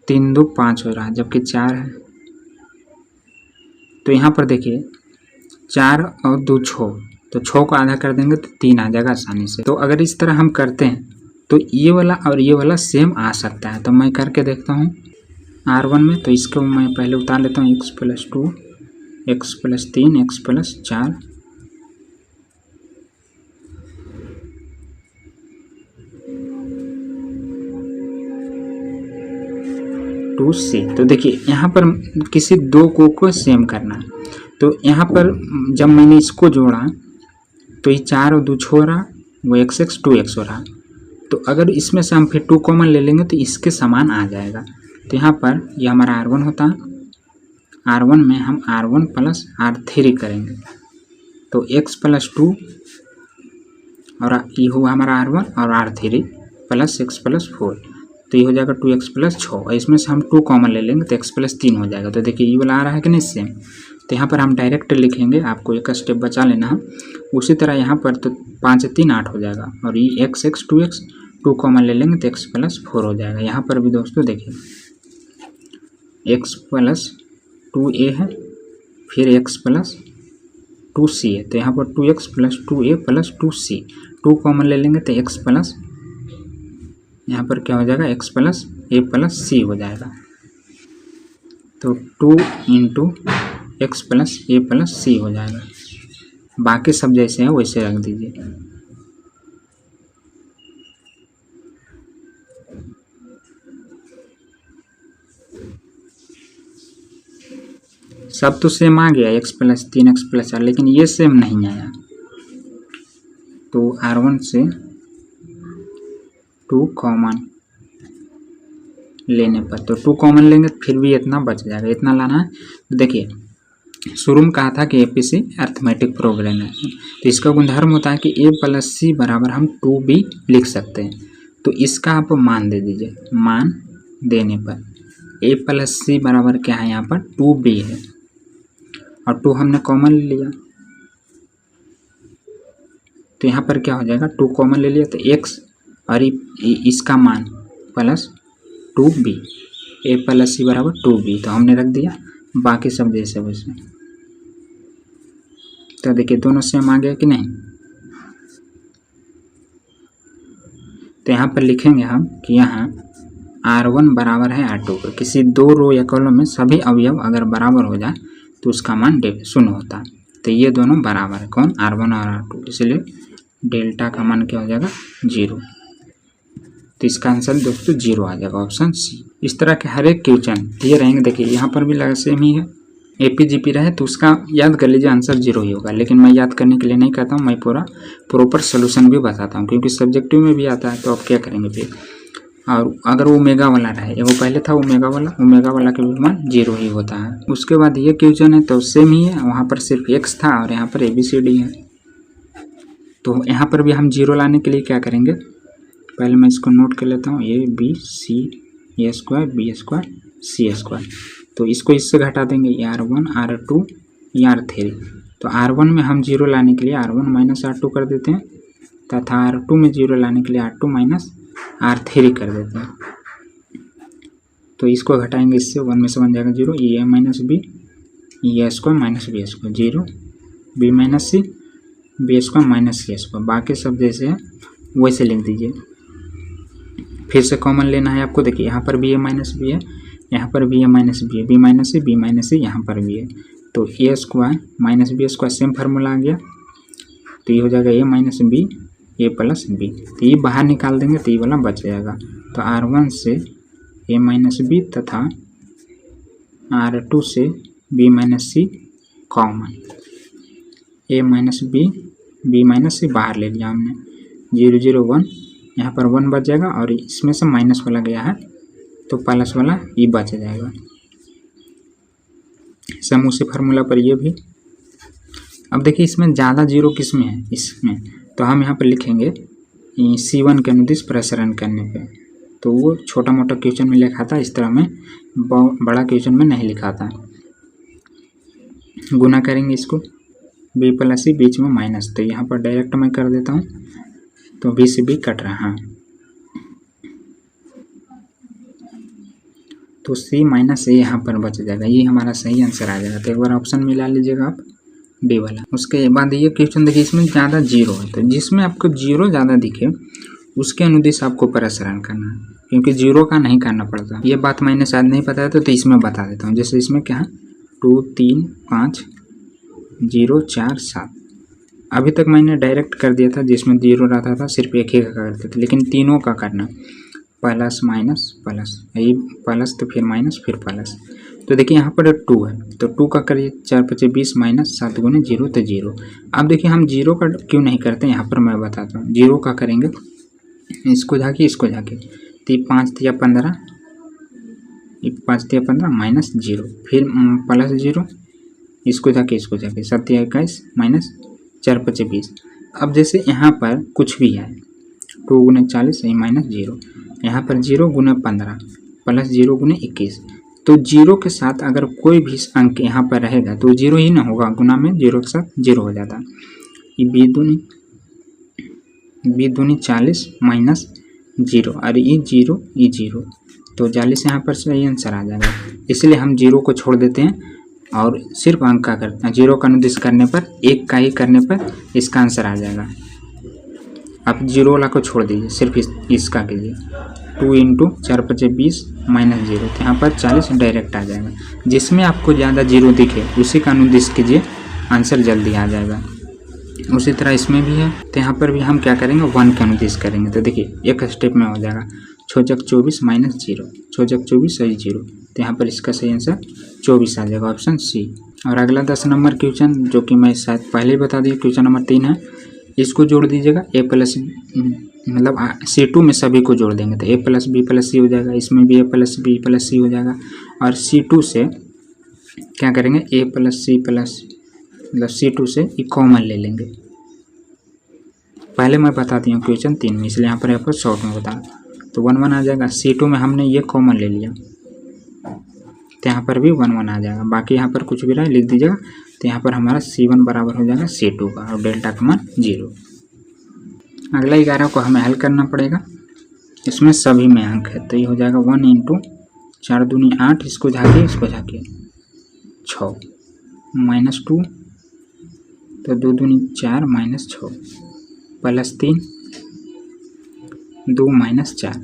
3 2 5 हो रहा है, जबकि 4 है। तो यहाँ पर देखिए 4 और 2 6, तो 6 को आधा कर देंगे तो 3 आ जाएगा आसानी से। तो अगर इस तरह हम करते हैं तो ये वाला और ये वाला सेम आ सकता है। तो मैं करके देखता हूँ R1 में, तो इसको मैं पहले उतार लेता हूँ x plus 2 x plus 3 x plus 4 2c। तो देखिए यहाँ पर किसी 2 को सेम करना है, तो यहाँ पर जब मैंने इसको जोड़ा तो ये 4 और 2 छोड़ रहा, वो x 2x हो रहा। तो अगर इसमें से हम फिर 2 कॉमन ले लेंगे तो इसके समान आ जाएगा। तो यहाँ पर यह हमारा R1 होता है, R1 में हम R1 प्लस R3 करेंगे, तो x प्लस 2 और ये हुआ हमारा R1 और R3 प्लस x प्लस 4, तो ये हो जाएगा 2x प्लस 6, और इसमें से हम 2 कॉमन ले लेंगे तो x प्लस 3 हो जाएगा। तो देखिए ये वाला आ रहा है कि नहीं सेम। तो यहाँ पर हम डायरेक्ट लिखेंगे, आपको एक स्टेप बचा लेना है। उसी तरह यहाँ पर तो 5 3 8 हो जाएगा, और ये x 2 कॉमन ले लेंगे तो x प्लस 4 हो जाएगा। यहाँ पर भी दोस्तों देखिए x प्लस 2a है, फिर x प्लस 2c है, तो यहाँ पर 2x plus 2a plus 2c, 2 common ले लेंगे तो x प्लस यहाँ पर क्या हो जाएगा, x प्लस ए प्लस सी हो जाएगा। तो 2 into x plus a plus सी हो जाएगा। बाकी सब जैसे हैं वैसे रख दीजिए। सब तो सेम आ गया, x प्लस 3x प्लस 4, लेकिन ये सेम नहीं आया। तो R1 से 2 कॉमन लेने पर, तो 2 कॉमन लेंगे फिर भी इतना बच जाएगा, इतना लाना है। तो देखिए शुरू में कहा था कि एपीसी अर्थमेटिक प्रोग्राम है, तो इसका गुणधर्म होता है कि a प्लस सी बराबर हम 2b लिख सकते हैं। तो इसका आप मान दे दीजिए, मान देने पर a प्लस सी बराबर क्या है, यहाँ पर 2b है और 2 हमने कॉमन ले लिया। तो यहाँ पर क्या हो जाएगा, 2 कॉमन ले लिया तो x और इसका मान प्लस 2b, a प्लस सी बराबर 2b, तो हमने रख दिया। बाकी सब जैसे वैसे। तो देखिए दोनों सेम आ गया कि नहीं। तो यहाँ पर लिखेंगे हम कि यहाँ R1 बराबर है R2 पर। किसी दो रो या कॉलम में सभी अवयव अगर बराबर हो जाए तो उसका मान 0 होता है। तो ये दोनों बराबर है, कौन, R1 और R2, इसलिए डेल्टा का मान क्या हो जाएगा, 0। तो इसका आंसर दोस्तों 0 आ जाएगा, ऑप्शन सी। इस तरह के हर एक क्वेश्चन दिए रहेंगे। देखिए यहाँ पर भी लगा सेम ही है, एपीजीपी रहे तो उसका याद कर लीजिए, आंसर 0 ही होगा। लेकिन मैं याद करने के लिए नहीं कहता हूँ, मैं पूरा प्रॉपर सोल्यूशन भी बताता हूँ, क्योंकि सब्जेक्टिव में भी आता है। तो आप क्या करेंगे फिर, और अगर ओमेगा वाला रहे, वो पहले था ओमेगा वाला के भी मान 0 ही होता है। उसके बाद ये क्वेश्चन है तो सेम ही है, वहाँ पर सिर्फ x था और यहाँ पर ABCD है। तो यहाँ पर भी हम 0 लाने के लिए क्या करेंगे, पहले मैं इसको नोट कर लेता हूँ, ABC A square B square C square. तो इसको इससे घटा देंगे, R1 R2 R3। तो R1 में हम 0 लाने के लिए R1 माइनस R2 कर देते हैं, तथा R2 में 0 लाने के लिए R2 माइनस R3 कर देते हैं। तो इसको घटाएंगे इससे, 1 में से बन जाएगा 0, A minus B, A square minus B square 0, B minus C, B square minus C square. बाकी सब जैसे है वैसे लिख दीजिए। फिर से कॉमन लेना है आपको। देखिए यहाँ पर B माइनस B है, यहाँ पर B माइनस B है, B माइनस C यहाँ पर भी है। तो A square minus B square same formula आ गया। तो ये हो जाएगा A minus B A plus B। तो ये बाहर निकाल देंगे तो ये वाला बच जाएगा। तो R1 से A माइनस B तथा R2 से B minus C common, A minus B minus C बाहर ले लिया हमने, 0 0 1, यहाँ पर 1 बच जाएगा और इसमें से माइनस वाला गया है तो प्लस वाला ये बच जाएगा। सम उसी फार्मूला पर ये भी। अब देखिए इसमें ज़्यादा 0 किस में है, इसमें। तो हम यहाँ पर लिखेंगे C1 के अनुदिश प्रसरण करने पे। तो वो छोटा मोटा क्वेश्चन में लिखा था, इस तरह में बड़ा क्वेश्चन में नहीं लिखा था। गुना करेंगे इसको, B प्लस C बीच में माइनस, तो यहाँ पर डायरेक्ट मैं कर देता हूँ। तो B से B कट रहा है, तो C माइनस A यहाँ पर बच जाएगा। ये हमारा सही आंसर आ जाएगा। तो एक बार ऑप्शन मिला लीजिएगा आप, D वाला। उसके बाद ये क्वेश्चन देखिए, इसमें ज़्यादा 0 है, तो जिसमें आपको 0 ज़्यादा दिखे उसके अनुदिश आपको प्रसरण करना है, क्योंकि 0 का नहीं करना पड़ता। ये बात मैंने शायद नहीं बताया था, तो इसमें बता देता हूँ। जैसे इसमें क्या है, 2 3 5 0 4 7। अभी तक मैंने डायरेक्ट कर दिया था, जिसमें 0 रहता था सिर्फ एक ही का करते थे, लेकिन तीनों का करना, प्लस माइनस प्लस, यही प्लस तो फिर माइनस फिर प्लस। तो देखिए यहाँ पर 2 है, तो 2 का करिए, 4 5 20 माइनस 7 गुने 0 तो 0। अब देखिए हम 0 का क्यों नहीं करते, यहाँ पर मैं बताता हूँ। 0 का करेंगे, इसको जाके इसको जाके, तो 5 दिया 15, 5 दिया 15 माइनस 0, फिर प्लस 0, इसको जाके 7 दिया 21 माइनस 4 5 20। अब जैसे यहाँ पर कुछ भी है, 2 गुने 40 माइनस 0, यहाँ पर 0 गुने 15 प्लस 0 गुने 21। तो 0 के साथ अगर कोई भी अंक यहाँ पर रहेगा तो 0 ही ना होगा, गुना में 0 के साथ 0 हो जाता। ये बी दूनी 40 माइनस 0, और ये 0, तो 40 यहाँ पर सही आंसर आ जाएगा। इसलिए हम 0 को छोड़ देते हैं और सिर्फ अंक का करते हैं। 0 का अनुदिश करने पर, एक का ही करने पर इसका आंसर आ जाएगा। आप जीरो वाला को छोड़ दीजिए, सिर्फ इसका कीजिए। 2 इंटू 4 × 20 माइनस 0, तो यहाँ पर 40 डायरेक्ट आ जाएगा। जिसमें आपको ज़्यादा जीरो दिखे उसी का अनुदिश कीजिए, आंसर जल्दी आ जाएगा। उसी तरह इसमें भी है, तो यहाँ पर भी हम क्या करेंगे 1 का अनुदिश करेंगे। तो देखिए एक स्टेप में हो जाएगा 6 × 24 माइनस 0, 6 × 24 सही 0, तो यहाँ पर इसका सही आंसर 24 आ जाएगा, ऑप्शन सी। और अगला 10 नंबर क्वेश्चन, जो कि मैं शायद पहले ही बता दिया, क्वेश्चन नंबर 3 है। इसको जोड़ दीजिएगा a प्लस मतलब C2 में सभी को जोड़ देंगे तो a प्लस बी प्लस सी हो जाएगा, इसमें भी a प्लस बी प्लस सी हो जाएगा। और C2 से क्या करेंगे a प्लस सी प्लस मतलब C2 से ये कॉमन ले लेंगे। पहले मैं बता दिया क्वेश्चन 3 में, इसलिए यहाँ पर आपको शॉर्ट में बता, तो 1 1 आ जाएगा। C2 में हमने ये कॉमन ले लिया तो यहाँ पर भी 1 1 आ जाएगा। बाकी यहाँ पर कुछ भी रहा लिख दीजिएगा, तो यहाँ पर हमारा C1 बराबर हो जाएगा C2 का और डेल्टा का मान 0। अगला 11 को हमें हल करना पड़ेगा, इसमें सभी में अंक है, तो ये हो जाएगा 1 इंटू 4 दूनी 8, इसको झाँकिए 6 माइनस 2, तो 2 दूनी 4 माइनस 6 प्लस 3 2 माइनस 4,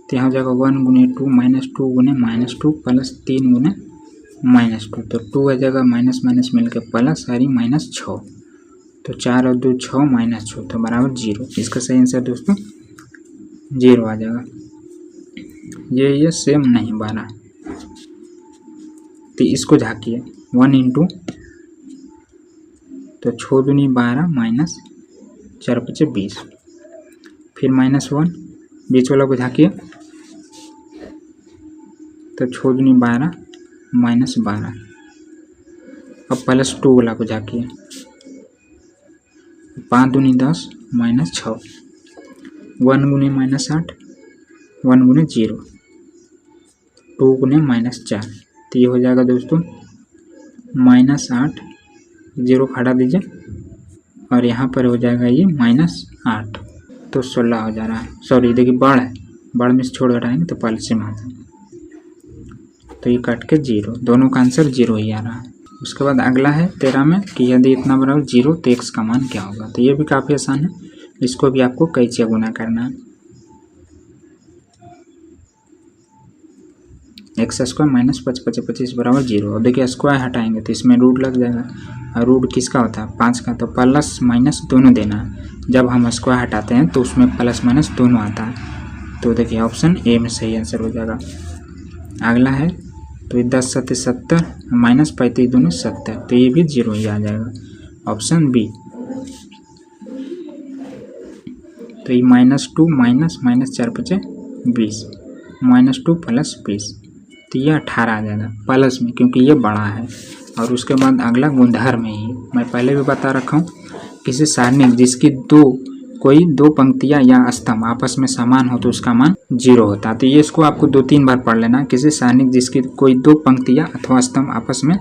तो यहाँ हो जाएगा 1 गुने 2 माइनस 2 गुने माइनस 2 प्लस 3 गुने माइनस 2, तो 2 आ जाएगा माइनस माइनस मिलकर प्लस सारी माइनस 6, तो 4 और 2 6 माइनस 6, तो बराबर 0। इसका सही आंसर दोस्तों 0 आ जाएगा। ये सेम नहीं 12, तो इसको झाँकिए 1 इंटू, तो 6 दूनी 12 माइनस 4 × 20, फिर माइनस 1, बीच वाला को झाँकिए, तो 6 दूनी 12 माइनस 12, अब प्लस 2 वाला को झाँकिए, 5 दूनी 10 माइनस 6, 1 गुने माइनस 8, 1 गुने 0, 2 गुने माइनस 4, तो ये हो जाएगा दोस्तों माइनस 8, 0 हटा दीजिए और यहाँ पर हो जाएगा ये माइनस 8, तो 16 हो जा रहा है। सॉरी देखिए बढ़ है, बढ़ में से छोड़ घटाएंगे तो पल से आता है, तो ये कट के 0, दोनों का आंसर 0 ही आ रहा है। उसके बाद अगला है 13 में कि यदि इतना बराबर 0 तो x का मान क्या होगा, तो ये भी काफ़ी आसान है, इसको भी आपको कैसे गुना करना है। x² माइनस 5 × 25 बराबर 0, और देखिए स्क्वायर हटाएंगे तो इसमें रूट लग जाएगा, और रूट किसका होता है 5 का, तो प्लस माइनस दोनों देना है। जब हम स्क्वायर हटाते हैं तो उसमें प्लस माइनस दोनों आता है, तो देखिए ऑप्शन ए में सही आंसर हो जाएगा। अगला है तो 10 × 7 = 70 माइनस 35 दूनी 70, तो ये भी 0 ही आ जाएगा, ऑप्शन बी। तो ये -2 माइनस माइनस 4 × 20 -2 प्लस 20, तो ये 18 आ जाएगा प्लस में, क्योंकि ये बड़ा है। और उसके बाद अगला गुणधर्म में ही मैं पहले भी बता रखा हूँ, किसी सारणी जिसकी कोई दो पंक्तियाँ या स्तंभ आपस में समान हो तो उसका मान 0 होता है। तो ये इसको आपको 2-3 बार पढ़ लेना, किसी सारणी जिसकी कोई दो पंक्तियाँ अथवा स्तंभ आपस में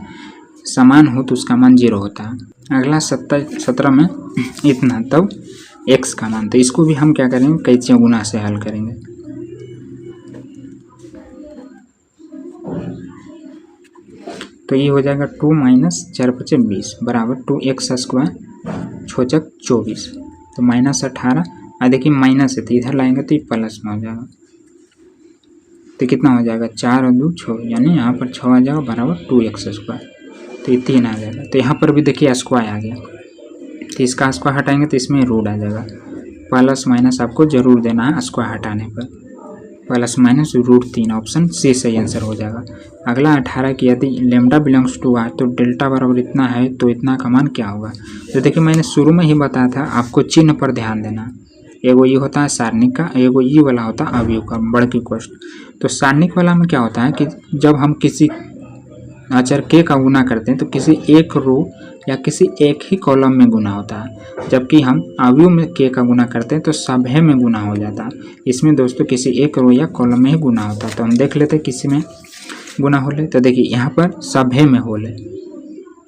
समान हो तो उसका मान 0 होता है। अगला 17 में इतना, तब x का मान, तो इसको भी हम क्या करेंगे कैसे गुना से हल करेंगे। तो ये हो जाएगा 2 माइनस 4 × 20 बराबर 2x² 6 × 24, तो -18, और देखिए माइनस है तो इधर लाएंगे तो ये प्लस में हो जाएगा, तो कितना हो जाएगा 4 और 2 6, यानी यहाँ पर 6 आ जाएगा बराबर 2x², तो ये 3 आ जाएगा। तो यहाँ पर भी देखिए स्क्वायर आ गया, तो इसका स्क्वायर हटाएंगे तो इसमें रूट आ जाएगा, प्लस माइनस आपको जरूर देना है स्क्वायर हटाने पर, प्लस माइनस √3, ऑप्शन सी सही आंसर हो जाएगा। अगला 18 की यदि लैम्डा बिलोंग्स टू r तो डेल्टा बराबर इतना है तो इतना का मान क्या होगा। तो देखिए मैंने शुरू में ही बताया था आपको चिन्ह पर ध्यान देना, एगो ये होता है सारणिक का, एगो ये वाला होता है अवयव का, बड़ की कोष्ट। तो सारणिक वाला में क्या होता है कि जब हम किसी अचर k का गुना करते हैं तो किसी एक रो या किसी एक ही कॉलम में गुना होता है, जबकि हम अवयव में k का गुना करते हैं तो सभे में गुना हो जाता है। इसमें दोस्तों किसी एक रो या कॉलम में ही गुना होता है, तो हम देख लेते हैं किसी में गुना हो ले, तो देखिए यहाँ पर सभे में हो ले,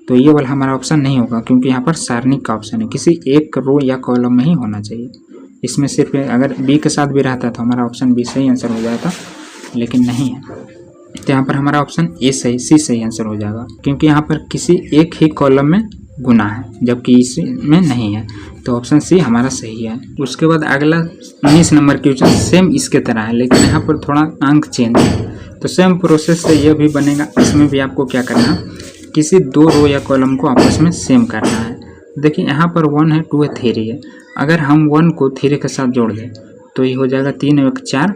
तो ये वाला हमारा ऑप्शन नहीं होगा, क्योंकि यहाँ पर सारणिक का ऑप्शन है, किसी एक रो या कॉलम में ही होना चाहिए। इसमें सिर्फ अगर बी के साथ भी रहता तो हमारा ऑप्शन बी सही आंसर हो जाता, लेकिन नहीं है, तो यहाँ पर हमारा ऑप्शन ए सही, सी सही आंसर हो जाएगा, क्योंकि यहाँ पर किसी एक ही कॉलम में गुना है, जबकि इसमें नहीं है, तो ऑप्शन सी हमारा सही है। उसके बाद अगला 19 नंबर क्वेश्चन सेम इसके तरह है, लेकिन यहाँ पर थोड़ा अंक चेंज है। तो सेम प्रोसेस से यह भी बनेगा। इसमें भी आपको क्या करना है, किसी दो रो या कॉलम को आपस में सेम करना है। देखिए यहाँ पर 1 है, 2 है, 3 है। अगर हम 1 को 3 के साथ जोड़ दें तो ये हो जाएगा 3 और 1 4,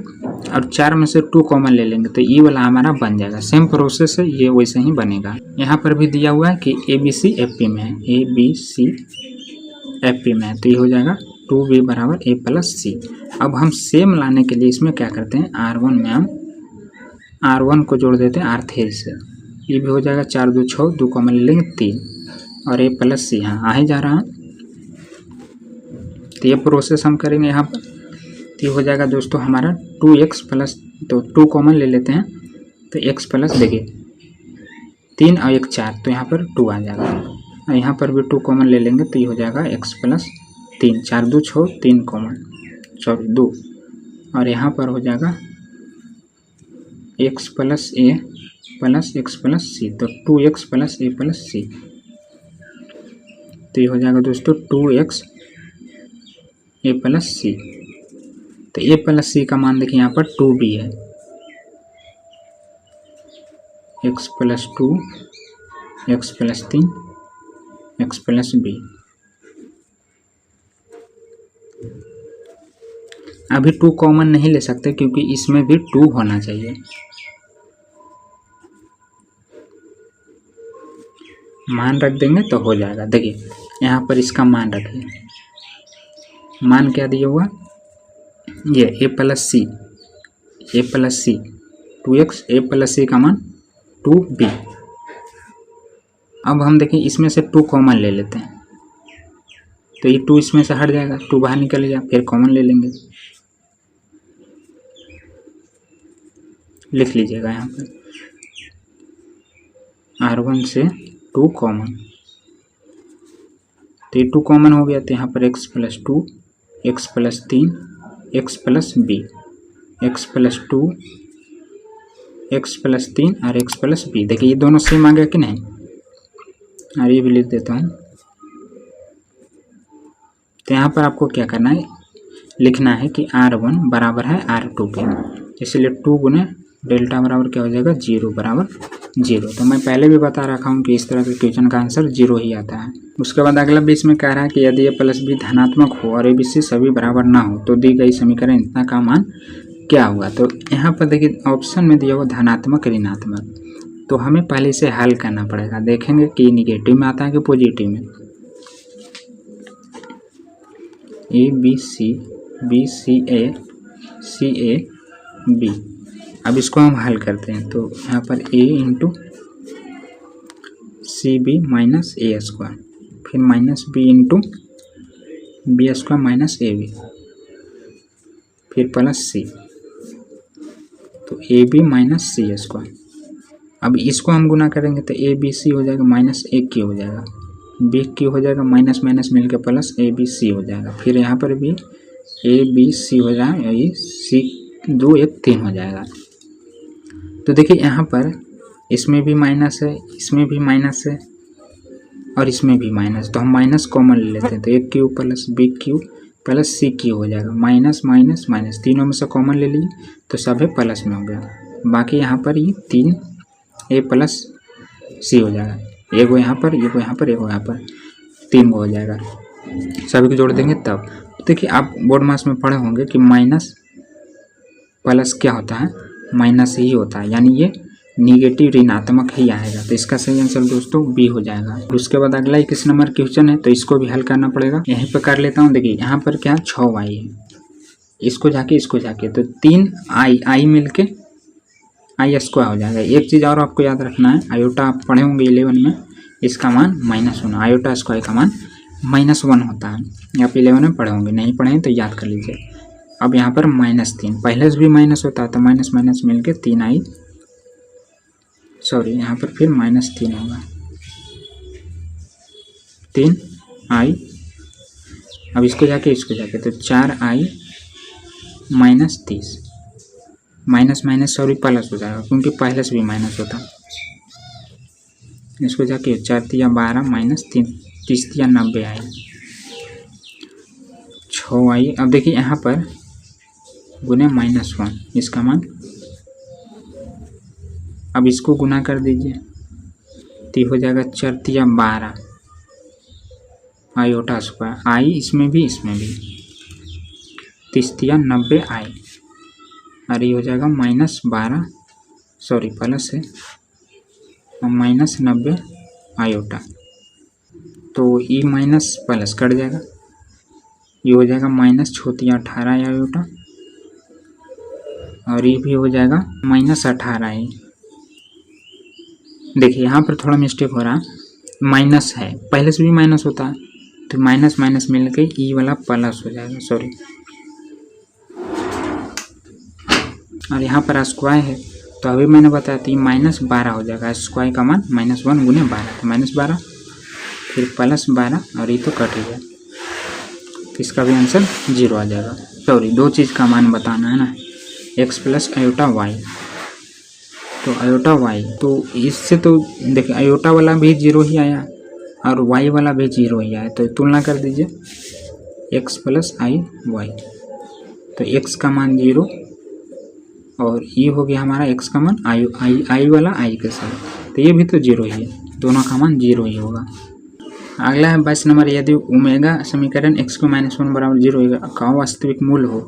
और 4 में से 2 कॉमन ले लेंगे तो ये वाला हमारा बन जाएगा। सेम प्रोसेस है, ये वैसे ही बनेगा। यहाँ पर भी दिया हुआ है कि ABC FP में है, ABC FP में है, तो ये हो जाएगा 2B बराबर A प्लस C। अब हम सेम लाने के लिए इसमें क्या करते हैं, R1 में हम R1 को जोड़ देते हैं R3 से, ये भी हो जाएगा 4 2 6, 2 कॉमन ले लेंगे 3, और A प्लस C यहाँ आ ही जा रहा है। तो ये प्रोसेस हम करेंगे यहाँ पर, तो ये हो जाएगा दोस्तों हमारा 2x प्लस, तो 2 कॉमन ले लेते हैं तो x प्लस, देखिए 3 और 1 4, तो यहाँ पर 2 आ जाएगा, और यहाँ पर भी 2 कॉमन ले लेंगे तो ये हो जाएगा x प्लस 3, 4 2 6, 3 कॉमन, सॉरी 2, और यहाँ पर हो जाएगा x plus a plus x plus c, तो 2x plus a plus c, तो ये हो जाएगा दोस्तों 2x a प्लस c। तो a प्लस c का मान देखिए यहाँ पर 2b है, x plus 2, x plus 3, x plus b। अभी 2 कॉमन नहीं ले सकते क्योंकि इसमें भी 2 होना चाहिए। मान रख देंगे तो हो जाएगा। देखिए यहाँ पर इसका मान रखिए, मान क्या दिया हुआ, ये a plus C, a plus C 2x, a plus C का मान 2b। अब हम देखें इसमें से 2 कॉमन ले लेते हैं, तो ये 2 इसमें से हट जाएगा, 2 बाहर निकल जाए, फिर कॉमन ले लेंगे, लिख लीजिएगा यहाँ पर R1 से 2 कॉमन, तो ये 2 कॉमन हो गया, तो यहाँ पर x plus 2, x plus 3, x plus b, x plus 2, x plus 3 और x प्लस b। देखिए ये दोनों सेम आ गया कि नहीं, और ये भी लिख देता हूँ। तो यहाँ पर आपको क्या करना है, लिखना है कि R1 बराबर है R2 के, इसलिए 2 गुने डेल्टा बराबर क्या हो जाएगा, 0 बराबर 0। तो मैं पहले भी बता रखा हूँ कि इस तरह के क्वेश्चन का आंसर 0 ही आता है। उसके बाद अगला भी इसमें कह रहा है कि यदि a प्लस b धनात्मक हो और ABC सभी बराबर ना हो तो दी गई समीकरण इतना का मान क्या हुआ। तो यहाँ पर देखिए ऑप्शन में दिया हुआ धनात्मक ऋणात्मक, तो हमें पहले इसे हल करना पड़ेगा। देखेंगे कि निगेटिव में आता है कि पॉजिटिव में। ABC BCA CA B, अब इसको हम हल करते हैं, तो यहाँ पर a into CB minus a square, फिर minus b into b square minus AB, फिर प्लस c, तो AB माइनस c स्क्वायर। अब इसको हम गुना करेंगे तो ABC हो जाएगा माइनस AQ हो जाएगा, BQ हो जाएगा, माइनस माइनस मिलकर प्लस ABC हो जाएगा, फिर यहाँ पर भी ABC हो जाएगा, ये C 2 1 3 हो जाएगा। तो देखिए यहाँ पर इसमें भी माइनस है, इसमें भी माइनस है, और इसमें भी माइनस, तो हम माइनस कॉमन ले लेते हैं, तो AQ plus BQ plus CQ हो जाएगा, माइनस माइनस माइनस, तीनों में से कॉमन ले लिए तो सब है प्लस में हो गया। बाकी यहाँ पर ये 3 A प्लस C हो जाएगा, एगो यहाँ पर, एगो यहाँ पर, एगो यहाँ पर, 3 हो जाएगा। सभी को जोड़ देंगे तब। देखिए आप बोर्ड मास में पढ़े होंगे कि माइनस प्लस क्या होता है, माइनस ही होता है, यानी ये निगेटिव ऋणात्मक ही आएगा। तो इसका सही आंसर दोस्तों बी हो जाएगा। उसके बाद अगला 21 नंबर क्वेश्चन है, तो इसको भी हल करना पड़ेगा। यहीं पर कर लेता हूँ। देखिए यहाँ पर क्या 6y है, इसको जाके इसको जाके, तो 3i मिलके आई स्क्वायर हो जाएगा। एक चीज़ और आपको याद रखना है, आयोटा आप पढ़े होंगे 11 में, इसका मान -1, आयोटा स्क्वायर का मान -1 होता है। आप 11 में पढ़े होंगे, नहीं पढ़े हैं तो याद कर लीजिए। अब यहाँ पर -3, पहले से भी माइनस होता है, तो माइनस माइनस मिलके 3i, सॉरी यहाँ पर फिर -3 होगा, 3i, अब इसको जाके इसको जाके, तो 4i -30, minus minus sorry plus हो जाएगा, क्योंकि पहले से भी माइनस होता। इसको जाके 4 × 12 -3, 30 या 90 आई, 6 आई। अब देखिए यहाँ पर गुने -1, इसका मान, अब इसको गुना कर दीजिए तो हो जाएगा 4 या 12 आयोटा स्क्वायर, आई इसमें भी 30 या 90 आई, और ये हो जाएगा -12 सॉरी प्लस है -90 आयोटा, तो ई माइनस प्लस कट जाएगा, ये हो जाएगा -18 आयोटा, और ये भी हो जाएगा -18 है। देखिए यहाँ पर थोड़ा मिस्टेक हो रहा है, माइनस है, पहले से भी माइनस होता है, तो माइनस माइनस मिल के ई वाला प्लस हो जाएगा, सॉरी, और यहाँ पर स्क्वायर है, तो अभी मैंने बताया था -12 हो जाएगा, स्क्वायर का मान -1 गुने 12, तो -12 फिर +12, और ये तो कट ही गया, इसका भी आंसर 0 आ जाएगा। सॉरी, दो चीज़ का मान बताना है ना, x प्लस आयोटा वाई, तो आयोटा वाई, तो इससे तो देखिए आयोटा वाला भी 0 ही आया और y वाला भी 0 ही आया, तो तुलना कर दीजिए x प्लस आई वाई, तो x का मान 0 और ये हो गया हमारा x का मान आई वाला आई के साथ, तो ये भी तो 0 ही है, दोनों का मान 0 ही होगा। अगला है 22 नंबर, यदि ओमेगा समीकरण x को -1 बराबर 0 का वास्तविक मूल हो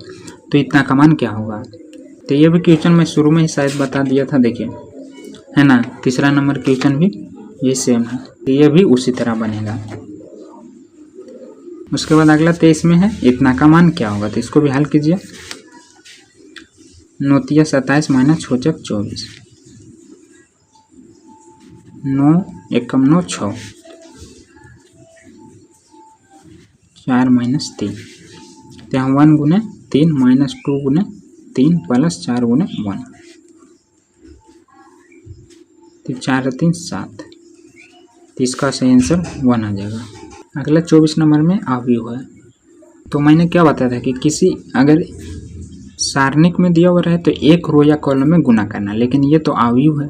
तो इतना का मान क्या होगा। तो ये भी क्वेश्चन मैं शुरू में ही शायद बता दिया था, देखिए है ना, तीसरा नंबर क्वेश्चन भी ये सेम है, तो ये भी उसी तरह बनेगा। उसके बाद अगला 23 में है, इतना का मान क्या होगा, तो इसको भी हल कीजिए। 9 × 27 - 6 × 24, 9 × 9 = 6, 4 - 3, तो यहाँ 1 गुने 3 -2 गुने 3 + 4 गुने 1, तो 4 × 3 = 7, तो इसका सही आंसर 1 आ जाएगा। अगला 24 नंबर में अवयव है, तो मैंने क्या बताया था कि किसी अगर सारणिक में दिया हुआ रहे तो एक रो या कॉलम में गुना करना, लेकिन ये तो अवयव है,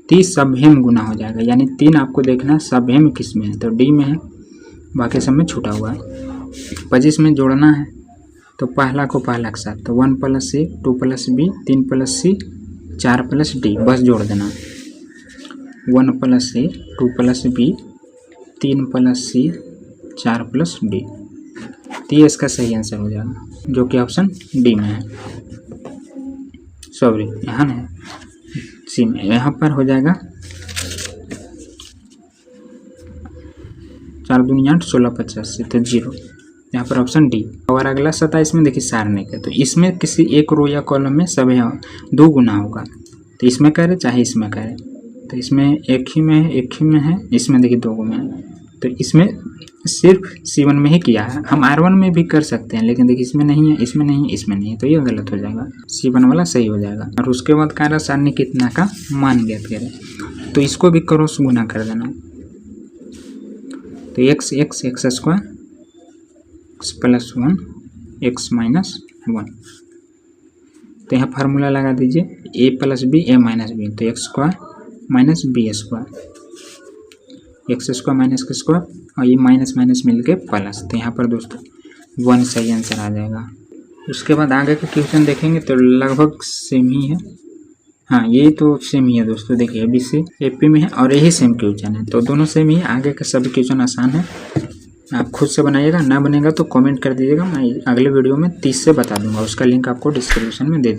30 सभ्य में गुना हो जाएगा, यानी 3 आपको देखना है सभ्य में किस में है, तो डी में है, बाकी सब में छूटा हुआ है। 25 में जोड़ना है, तो पहला को पहला के साथ, तो 1 + a 2 + b 3 + c 4 + d, बस जोड़ देना, 1 + a 2 + b 3 + c 4 + d, तो ये इसका सही आंसर हो जाएगा, जो कि ऑप्शन डी में है, सॉरी यहाँ है सी में, यहाँ पर हो जाएगा 4 दूनी 8 16 85, तो 0, यहाँ पर ऑप्शन डी। और अगला 27 में देखिए सारणिक है, तो इसमें किसी एक रो या कॉलम में सब 2 गुना होगा, तो इसमें करें चाहे इसमें करें, तो इसमें एक ही में है, इसमें देखिए 2 में है, तो इसमें सिर्फ C1 में ही किया है, हम R1 में भी कर सकते हैं, लेकिन देखिए इसमें नहीं है, इसमें नहीं है, इसमें नहीं है, तो ये गलत हो जाएगा, C1 वाला सही हो जाएगा। और उसके बाद कार्य सारणी कितना का मान ज्ञात करें, तो इसको भी क्रॉस गुना कर देना, तो x स्क्वायर x + 1 x - 1, तो यहाँ फार्मूला लगा दीजिए a + b a - b, तो x square - b square, x square - square और ये माइनस माइनस मिल के प्लस, तो यहाँ पर दोस्तों 1 सही आंसर आ जाएगा। उसके बाद आगे का क्वेश्चन देखेंगे तो लगभग सेम ही है, हाँ ये तो सेम ही है दोस्तों, देखिए ABC AP में है और यही सेम क्वेश्चन है, तो दोनों सेम ही है, आगे का सभी क्वेश्चन आसान है, आप खुद से बनाइएगा, ना बनेगा तो कमेंट कर दीजिएगा, मैं अगले वीडियो में 30 से बता दूंगा, उसका लिंक आपको डिस्क्रिप्शन में दे